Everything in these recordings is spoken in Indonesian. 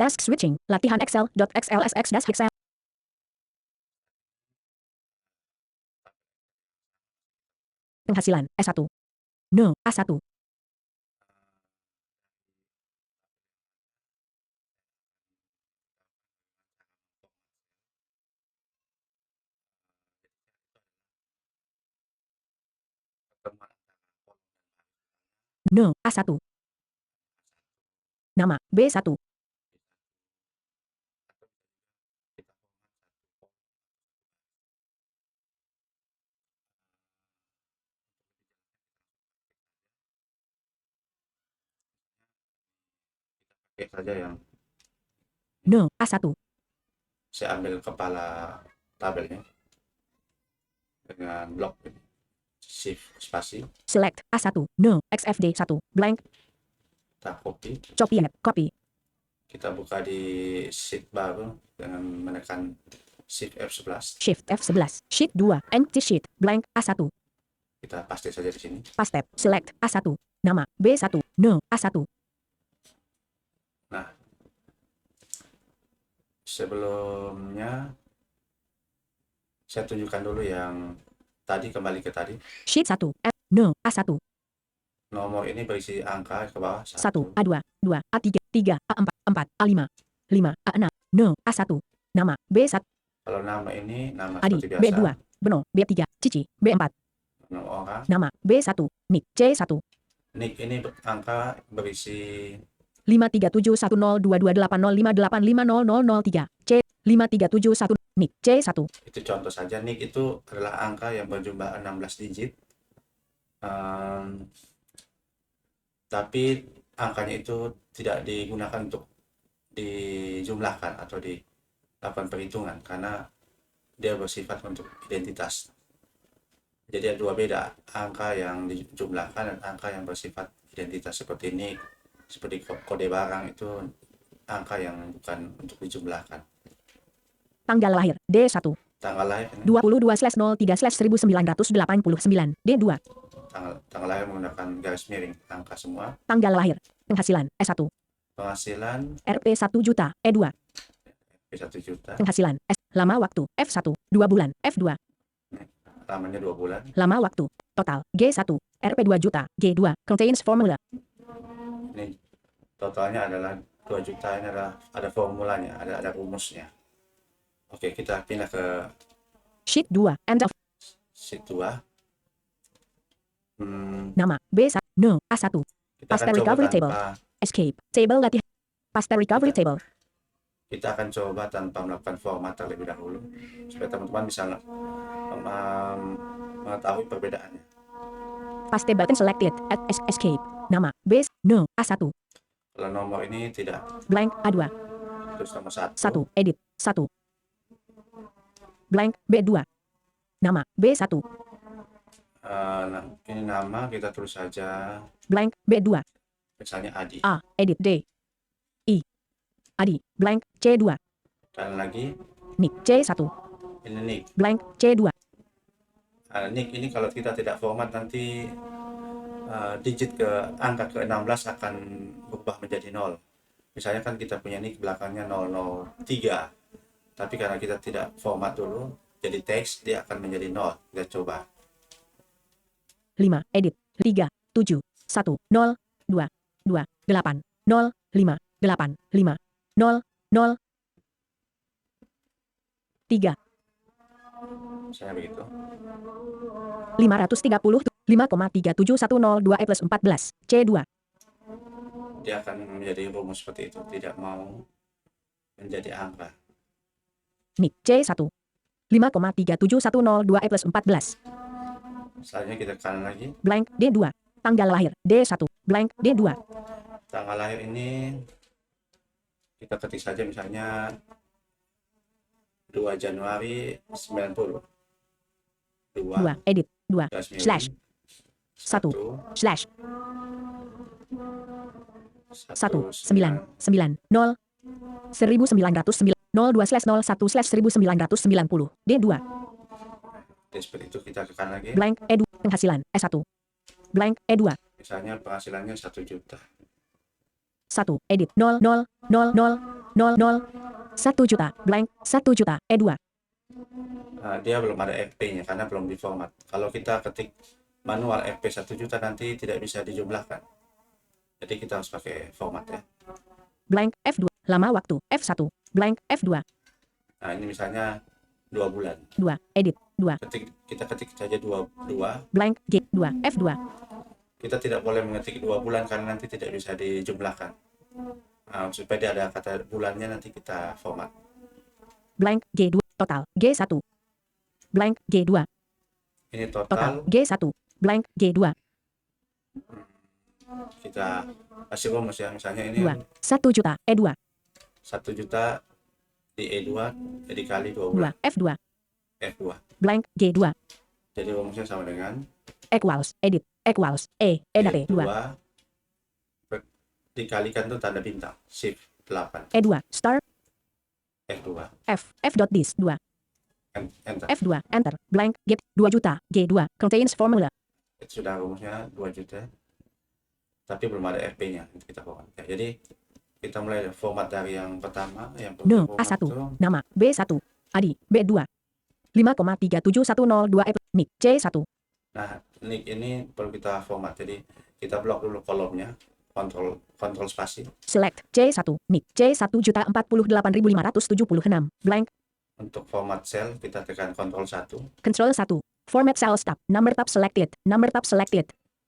Task switching. Latihan Excel.xlsx-Excel. Penghasilan S1. No, A1. No, A1. Nama B1. Oke saja yang No, A1. saya ambil kepala tabelnya dengan blok ini. Shift spasi, Select A1. No, XFD 1. Blank. kita copy, Copy. kita buka di sheet baru dengan menekan Shift F11. Shift F11. Sheet 2. Empty sheet. Blank A1. Kita paste saja di sini. Paste. Select A1. Nama B1. No, A1. Nah, sebelumnya saya tunjukkan dulu yang tadi, kembali ke tadi. Sheet 1. No, A1. Nomor ini berisi angka ke bawah 1, 1. A2, 2, A3, 3, A4, 4, A5, 5, A6, no, A1. Nama B1. Kalau nama ini nama Adi, seperti biasa. B2, Beno, B3, Cici, B4. Nama orang. Nama B1, Nick, C1. Nick ini angka berisi 537102280585003, C, 53710, Nick, C1. itu contoh saja. Nick itu adalah angka yang berjumlah 16 digit. Tapi angkanya itu tidak digunakan untuk dijumlahkan atau dilakukan perhitungan karena dia bersifat untuk identitas. Jadi ada dua beda, angka yang dijumlahkan dan angka yang bersifat identitas seperti nick, seperti kode barang, itu angka yang bukan untuk dijumlahkan. Tanggal lahir D1. Tanggal lahir 22/03/1989 D2. tanggal lahir menggunakan garis miring, angka semua. Tanggal lahir. Penghasilan S1. Penghasilan Rp 1 juta E2. Rp 1 juta. Penghasilan S. Lama waktu F1 2 bulan F2. Lamanya 2 bulan. Lama waktu total G1 Rp 2 juta G2 contains formula. Ini totalnya adalah 2 juta. Ini ada formulanya, ada rumusnya. Oke, kita pindah ke Sheet 2 end of. sheet 2. Nama B1 no A1. Kita akan Paste recovery table. Escape table latihan. Paste recovery table. Kita akan coba tanpa melakukan format terlebih dahulu supaya teman-teman bisa mengetahui perbedaannya. Paste button selected at escape. Nama B no A1. Kalau nomor ini tidak, Blank A2. terus nomor 1. 1 edit 1. Blank B2. Nama B1. Nah, ini nama kita tulis saja Blank B2. misalnya Adi. A edit D. I Adi blank C2. Dan lagi Nick C1. ini Nick. Blank C2. Nick ini kalau kita tidak format nanti digit ke angka ke-16 akan berubah menjadi 0. Misalnya kan kita punya nick belakangnya 003. Tapi karena kita tidak format dulu, jadi teks, dia akan menjadi 0. Kita coba. 5 edit 3 7 1 0 2 2 8 0 5 8 5 0 0 3. Misalnya begitu. 530 5,37102 E plus 14 C2. Dia akan menjadi rumus seperti itu, tidak mau menjadi angka. Nick C1 5,37102 E plus 14. Selanjutnya kita kanan lagi. Blank D2. Tanggal lahir D1. Blank D2. Tanggal lahir ini kita ketik saja misalnya 2 Januari 90. 2 edit 2 slash 1 slash 1 9 9 0 1909 02 slash 01 slash 1990 D2. Seperti itu. Kita ke kanan lagi. Blank E2. Penghasilan S1. Blank E2. Misalnya penghasilannya 1 juta. 1, edit, 0, 0, 0, 0, 0, 0, 1 juta, blank, 1 juta, E2. Dia belum ada FP-nya karena belum diformat. Kalau kita ketik manual FP 1 juta nanti tidak bisa dijumlahkan. Jadi kita harus pakai format ya. Blank, F2, lama waktu, F1, blank, F2, Nah ini misalnya 2 bulan. 2, edit, 2, Kita ketik saja 2, blank, J2, F2, kita tidak boleh mengetik 2 bulan karena nanti tidak bisa dijumlahkan. Supaya dia ada kata bulannya nanti kita format. blank, G2, total, G1, blank, G2, Ini total, total G1, blank, G2, kita kasih rumus ya. Misalnya ini 2, 1 juta, E2, 1 juta di E2 dikali 2 2, bulan F2, F2. blank, G2, Jadi rumusnya sama dengan equals, edit, equals, E2, E2 dikalikan tuh tanda bintang shift 8 E2, star, F2 F.dis, 2, enter. F2, enter, blank, get, 2 juta, G2, contains formula, Itu sudah rumusnya 2 juta tapi belum ada FP-nya kita format ya. Jadi kita mulai format dari yang pertama, yang no, format A1, itu nama, B1, Adi, B2, 5,37102 F, nick, C1, nah nick ini perlu kita format. Jadi kita blok dulu kolomnya, kontrol spasi. select, C1, nick, C1 juta 48.576, blank, Untuk format cell kita tekan kontrol 1. control 1, format cell tab, number tab selected,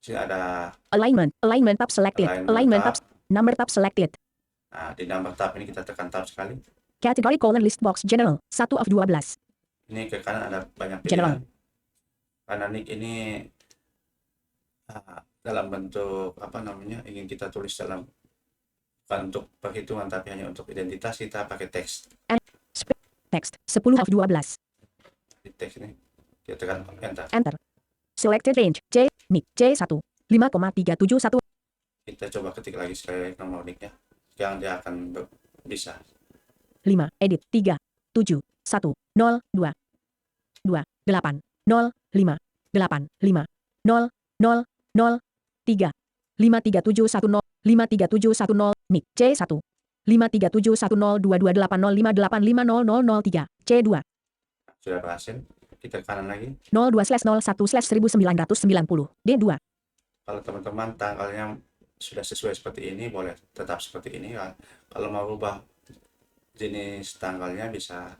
Di sini ada alignment tab selected, alignment tab, number tab selected, nah di number tab ini kita tekan tab sekali. category colon list box general, 1 of 12, Ini ke kanan ada banyak General. pilihan. Karena nick ini dalam bentuk apa namanya, ingin kita tulis dalam, bukan untuk perhitungan tapi hanya untuk identitas, kita pakai teks. text, 10 of 12, Di teks ini kita tekan enter. enter, selected range, C, nick, C1, 5,371, Kita coba ketik lagi sekali nomor nicknya yang dia akan bisa 5, edit, 3, 7, 1, 0, 2, 2, 8, 0, 5, 8, 5, 0, 0, 0, 3, 53710, 53710, nick, C1, 5371022805805850003, C2, sudah berhasil. Kita kanan lagi. 02/01/1990, D2, Kalau teman-teman tanggalnya sudah sesuai seperti ini, boleh tetap seperti ini ya. Kalau mau rubah jenis tanggalnya bisa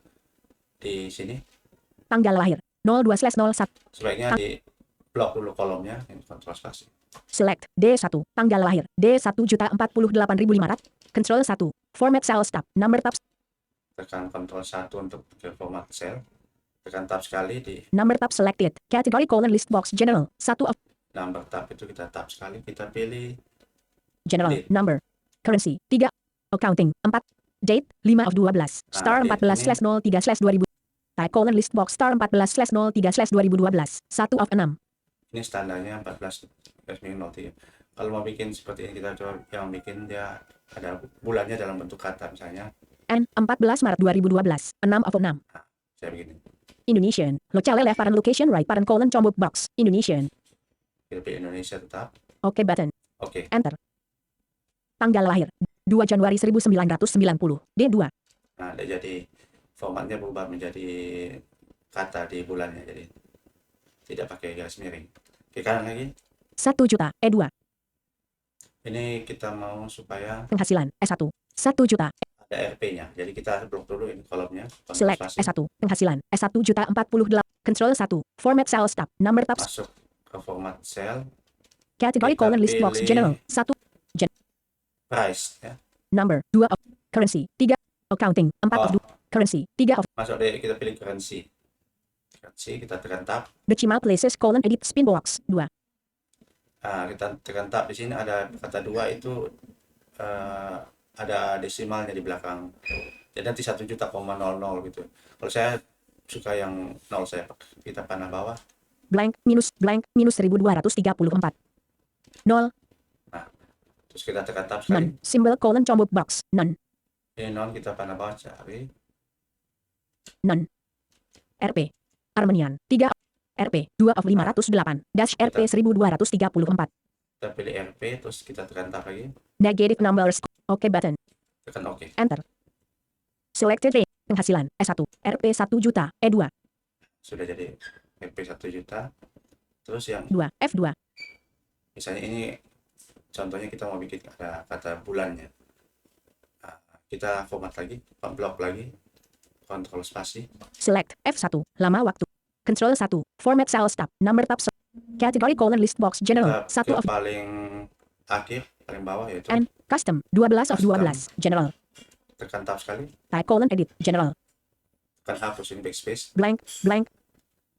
di sini. tanggal lahir, 02/01, Sebaiknya di blok dulu kolomnya, ini kontrol spasi. select, D1, tanggal lahir, D1.048.500, control 1, format cells tab, number tab, Tekan kontrol 1 untuk ke format cell. Tekan tab sekali di number tab selected, category colon list box general, 1 of number tab itu kita tab sekali, kita pilih general, Date. number, currency, 3, accounting, 4, date, 5 of 12, star date 14/03/2000, type colon list box star 14/03/2012, 1 of 6, ini standarnya 14/03. Kalau mau bikin seperti ini, kita coba yang bikin dia ada bulannya dalam bentuk kata, misalnya N, 14 Maret 2012, 6 of 6, saya begini. Indonesian, locale left parent location right parent colon combo box, Indonesian, Kita pilih Indonesia tetap. OK button, Oke. enter. Tanggal lahir, 2 Januari 1990, D2, Nah, dia jadi formatnya berubah menjadi kata di bulannya, jadi tidak pakai garis miring. Ke kanan lagi. 1 juta, E2, Ini kita mau supaya penghasilan, S1, 1 juta, ada RP-nya. Jadi kita blok dulu ini kolomnya. select, konsentrasi. S1, penghasilan, S1 juta 48, control 1, format cells tab, number tab, Masuk ke format cell. category kita colon list box pilih general, 1, Price ya. number, 2 of, currency, 3, accounting, 4 of Oh, 2, currency, 3 of, masuk deh, kita pilih currency. Currency, kita tekan tab. decimal places colon edit spin box, 2, Nah, kita tekan tab. Di sini ada kata 2 itu ada desimalnya di belakang. Jadi nanti 1 juta,00 gitu. Kalau saya suka yang 0, kita panah bawah. blank, minus 1234, 0, Terus kita tekan tab sekali. none, symbol colon combo box, none, Ini 0, kita panah bawah, cari. none, RP, Armenian, 3, RP, 2 of 508, dash RP 1234, Kita pilih RP, terus kita tekan tab lagi. negative numbers, OK button. tekan OK. Enter. Selected range. Penghasilan S1. Rp 1 juta. E2. Sudah jadi Rp 1 juta. Terus yang 2. F2. misalnya ini contohnya kita mau bikin ada kata bulannya. Nah, kita format lagi, blok lagi, kontrol spasi. Select F1. Lama waktu. Control 1. Format cell tab. Number tab. Category colon list box general. Kita 1 ke of paling akhir, paling bawah yaitu N. Custom. 12 of Custom. 12. General. tekan tab sekali, Type colon edit. General. tekan hapus ini backspace. Blank. Blank.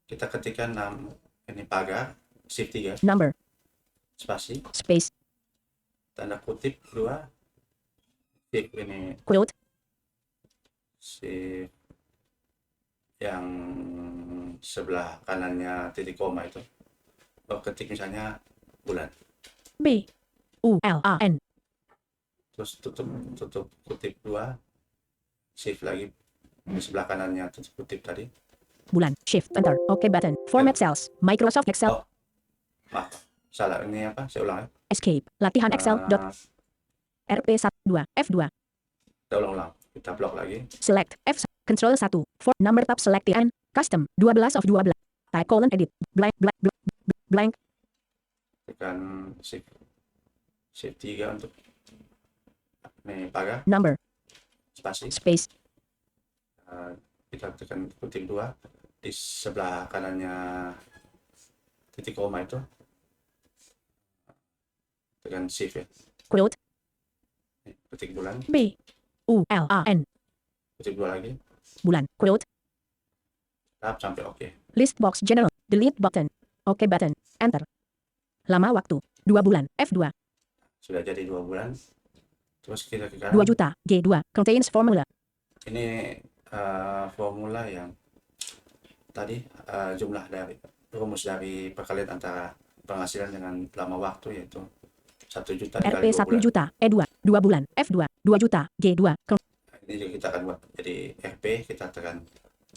Kita ketikkan ini pagar, shift 3, Number. spasi, Space. tanda kutip 2, shift ini Quote. shift yang sebelah kanannya titik koma itu. Ketik misalnya bulan. B. U. L. A. N. Terus tutup kutip 2, shift lagi di sebelah kanannya tutup kutip tadi. Bulan. Shift. Enter. OK button. Format cells. Microsoft Excel. Oh, maaf, salah, ini apa, saya ulang ya. Escape. Latihan Excel. Dot. Rp 1. 2. F2. Kita ulang, kita blok lagi, Select F. Control 1. For number tab selected N. Custom. 12 of 12. Type colon edit. Blank. Blank. Blank. Blank. tekan shift 3 untuk ini pagar, Number. spasi. Space. Kita tekan kutip 2 di sebelah kanannya titik koma itu, tekan shift ya, Quote. ketik bulan, B. U. L. A. N. kutip 2 lagi, Bulan. Quote. tab sampai OK. List box general. Delete button. OK button. Enter. Lama waktu. 2 bulan. F2. Sudah jadi 2 bulan. Terus kita ke 2 kanan, juta. G2. Contains formula. ini formula yang tadi jumlah dari rumus dari perkalian antara penghasilan dengan lama waktu, yaitu 1 juta Rp dikali 2 1 bulan. juta. E2. 2 bulan. F2. 2 juta. G2. Ini juga kita akan buat jadi RP, kita tekan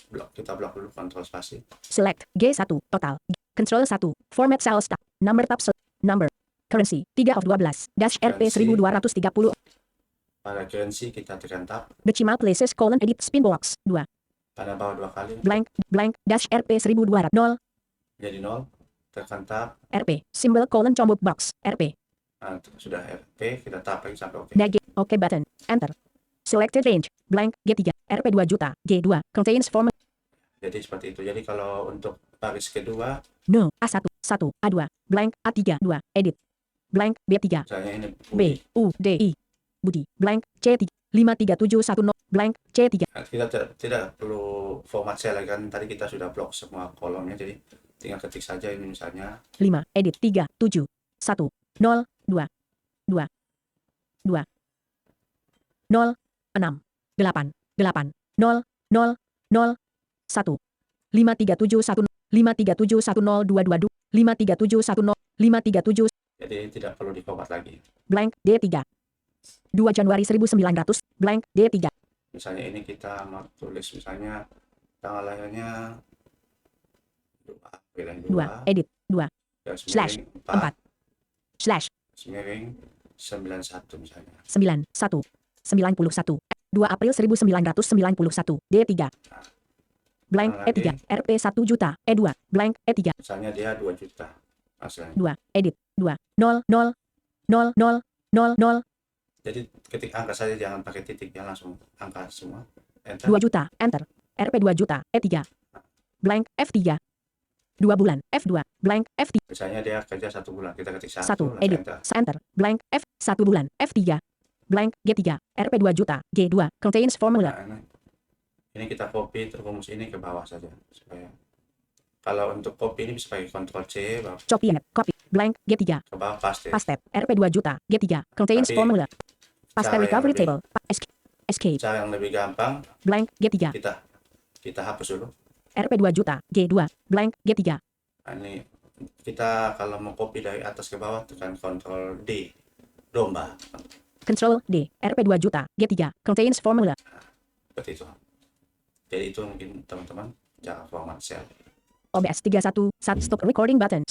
blok, kita blok dulu, kontrol spasi. Select G1. Total. Control 1. Format cells tab. Number tab. Number. Currency. 3 of 12. Dash Rp Currency. 1230. Pada currency kita tekan tab, Decimal places colon edit spin box. 2. pada bawah 2 kali, Blank. Blank. Dash Rp 1200. 0. jadi 0, tekan tab. Rp. Symbol colon combuk box. Rp. Nah, sudah RP, kita tab lagi sampai OK. Nag. OK button. Enter. Selected range. Blank. G3. Rp 2 juta. G2. Contains formula. Jadi seperti itu. Jadi kalau untuk baris kedua, No. A1. 1. A2. Blank. A3. 2. Edit. Blank. B3. misalnya ini B. U. D. I. Budi. Blank. C3. 53710. Blank. C3. Nah, kita tidak perlu format cell lagi, kan tadi kita sudah blok semua kolomnya, jadi tinggal ketik saja ini misalnya 5. Edit. 3. 7. 1. 0. 2. 2. 2. 0. 6. 8. 8. 0. 0. 0. 1. 53710. 5371022. 53710. 537. jadi tidak perlu diformat lagi. Blank. D3. 2 Januari 1900. Blank. D3. Misalnya ini kita mau tulis misalnya tanggal lahirnya 2 April 2. Edit. 2. Slash. 4. Slash. Semiring 91 misalnya. 9. 1. 91. 2 April 1991. D3. Blank. Lagi. E3. Rp 1 juta. E2. Blank. E3. Misalnya dia 2 juta hasilnya. 2. Edit. 2. 0. 0. 0. 0. 0. 0. Jadi ketik angka saja, jangan pakai titik, ya langsung angka semua. Enter. 2 juta. Enter. Rp 2 juta. E3. Blank. F3. 2 bulan. F2. Blank. F3. Misalnya dia kerja 1 bulan, kita ketik 1, 1. langsung Edit. enter. Enter. Blank. F. 1 bulan. F3. Blank. G3. Rp 2 juta. G2. Contains formula. Nah, ini kita copy rumus ini ke bawah saja, supaya kalau untuk copy ini bisa pakai Ctrl C, Copy. Copy. Blank. G3. ke bawah paste. Paste. Rp 2 juta. G3. Contains Tapi, formula. Paste cara yang recovery lebih- table. Escape. Cara yang lebih gampang, Blank. G3. kita hapus dulu. Rp 2 juta. G2. Blank. G3. Nah, ini kita kalau mau copy dari atas ke bawah tekan Ctrl D, domba, Control D. Rp 2 juta. G3. Contains formula. seperti itu. Jadi itu mungkin teman-teman cara format cell. OBS 31. Stop recording button.